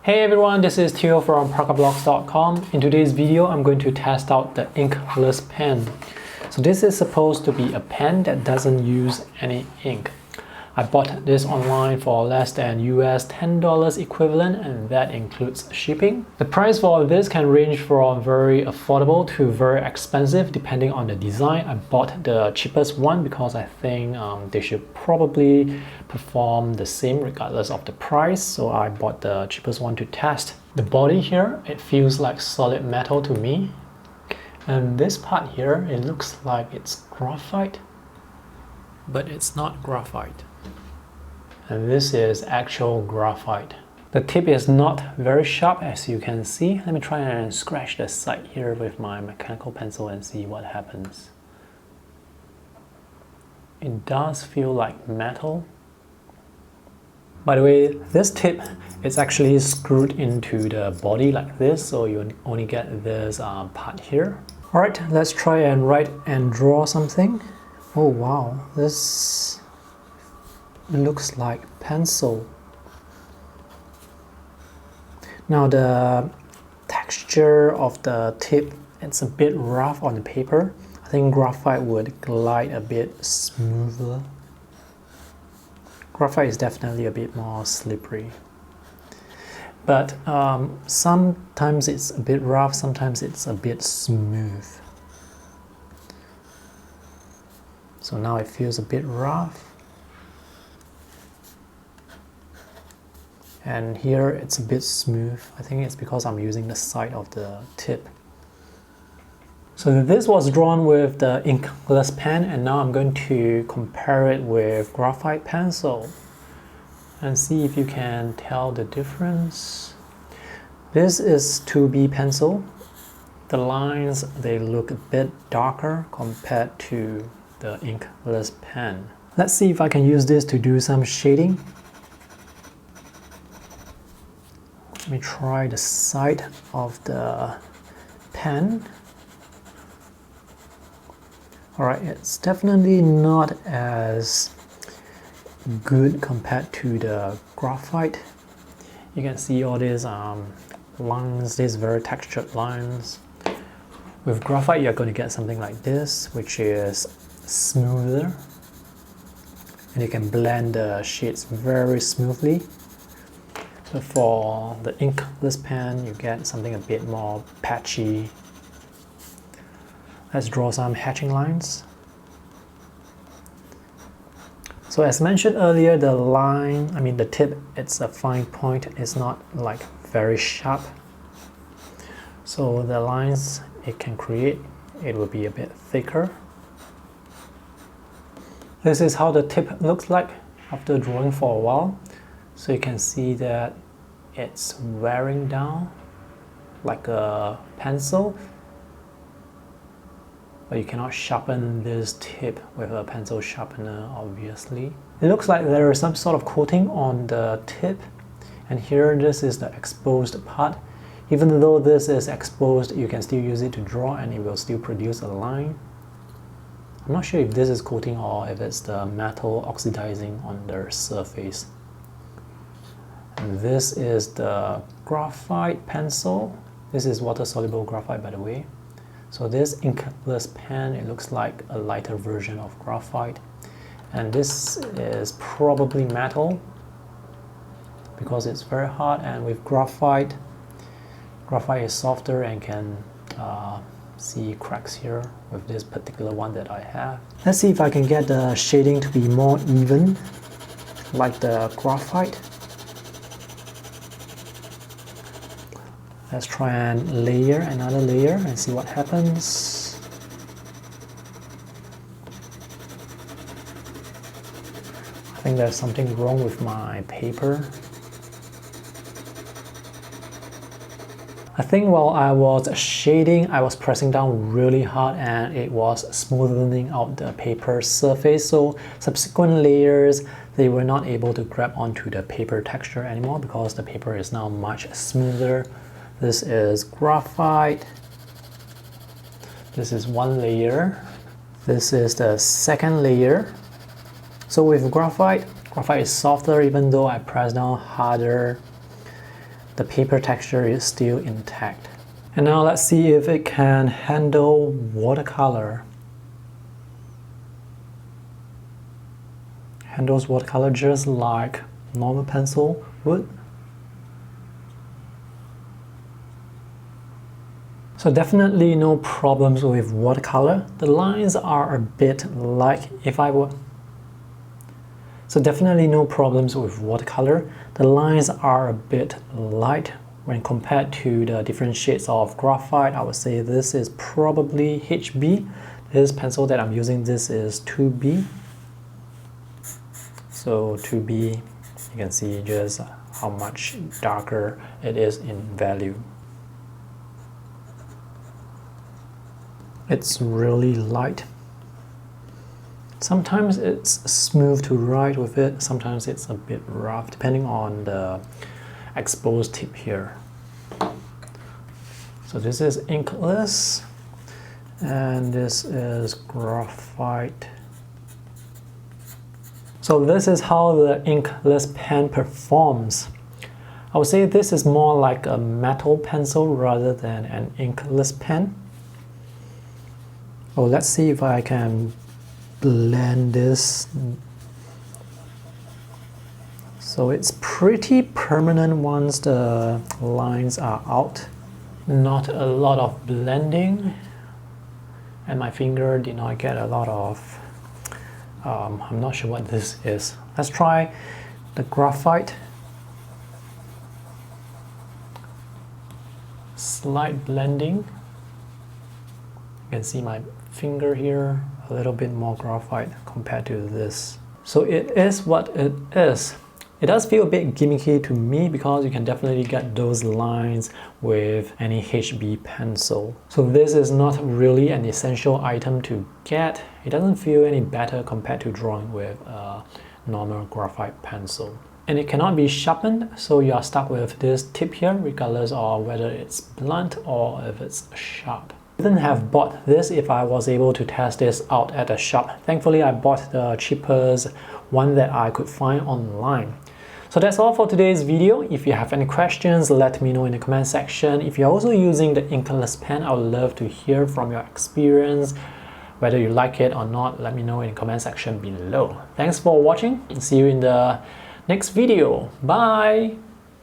Hey everyone, this is Theo from parkablocks.com. In today's video, I'm going to test out the inkless pen. So this is supposed to be a pen that doesn't use any ink. I bought this online for less than US $10 equivalent, and that includes shipping. The price for this can range from very affordable to very expensive depending on the design. I bought the cheapest one because I think they should probably perform the same regardless of the price, so I bought the cheapest one to test. The body here, it feels like solid metal to me, and this part here, it looks like it's graphite, but it's not graphite. And this is actual graphite. The tip is not very sharp, as you can see. Let me try and scratch the side here with my mechanical pencil and see what happens. It does feel like metal. By the way, this tip is actually screwed into the body like this, so you only get this part here. Alright, let's try and write and draw something. Oh wow, this looks like pencil. Now the texture of the tip, it's a bit rough on the paper. I think graphite would glide a bit smoother. Graphite is definitely a bit more slippery. But sometimes it's a bit rough, sometimes it's a bit smooth. So now it feels a bit rough. And here it's a bit smooth. I think it's because I'm using the side of the tip. So this was drawn with the inkless pen, and now I'm going to compare it with graphite pencil and see if you can tell the difference. This is 2B pencil. The lines, they look a bit darker compared to the inkless pen. Let's see if I can use this to do some shading. Let me try the side of the pen. Alright, it's definitely not as good compared to the graphite. You can see all these lines, these very textured lines. With graphite, you're going to get something like this, which is smoother. And you can blend the shades very smoothly. But for the inkless pen, you get something a bit more patchy. Let's draw some hatching lines. So as mentioned earlier, the line, the tip, it's a fine point. It's not like very sharp. So the lines it can create, it will be a bit thicker. This is how the tip looks like after drawing for a while. So you can see that it's wearing down like a pencil, but you cannot sharpen this tip with a pencil sharpener, obviously. It looks like there is some sort of coating on the tip, and here this is the exposed part. Even though this is exposed, you can still use it to draw and it will still produce a line. I'm not sure if this is coating or if it's the metal oxidizing on the surface. And this is the graphite pencil. This is water-soluble graphite, by the way. So this inkless pen, it looks like a lighter version of graphite. And this is probably metal because it's very hard, and with graphite is softer and can see cracks here with this particular one that I have. Let's see if I can get the shading to be more even, like the graphite. Let's try and layer another layer and see what happens. I think there's something wrong with my paper. I think while I was shading, I was pressing down really hard and it was smoothing out the paper surface. So subsequent layers, they were not able to grab onto the paper texture anymore because the paper is now much smoother. This is graphite. This is one layer. This is the second layer. So with graphite is softer even though I press down harder. the paper texture is still intact. And now let's see if it can handle watercolor. Handles watercolor just like normal pencil would. So definitely no problems with watercolor. The lines are a bit light So definitely no problems with watercolor. The lines are a bit light when compared to the different shades of graphite. I would say this is probably HB. This pencil that I'm using, this is 2B. So 2B, you can see just how much darker it is in value. It's really light. Sometimes it's smooth to write with it, sometimes it's a bit rough, depending on the exposed tip here. So this is INKLESS, and this is Graphite. So this is how the INKLESS pen performs. I would say this is more like a metal pencil rather than an INKLESS pen. Oh, let's see if I can blend this. So it's pretty permanent once the lines are out. Not a lot of blending, and my finger did not get a lot of, I'm not sure what this is. Let's try the graphite. Slight blending. You can see my finger here, a little bit more graphite compared to this. So it is what it is. It does feel a bit gimmicky to me because you can definitely get those lines with any HB pencil. So this is not really an essential item to get. It doesn't feel any better compared to drawing with a normal graphite pencil. And it cannot be sharpened, so you are stuck with this tip here regardless of whether it's blunt or if it's sharp. I wouldn't have bought this if I was able to test this out at a shop. Thankfully, I bought the cheapest one that I could find online. So that's all for today's video. If you have any questions, let me know in the comment section. If you're also using the INKLESS pen, I would love to hear from your experience. Whether you like it or not, let me know in the comment section below. Thanks for watching. See you in the next video. Bye!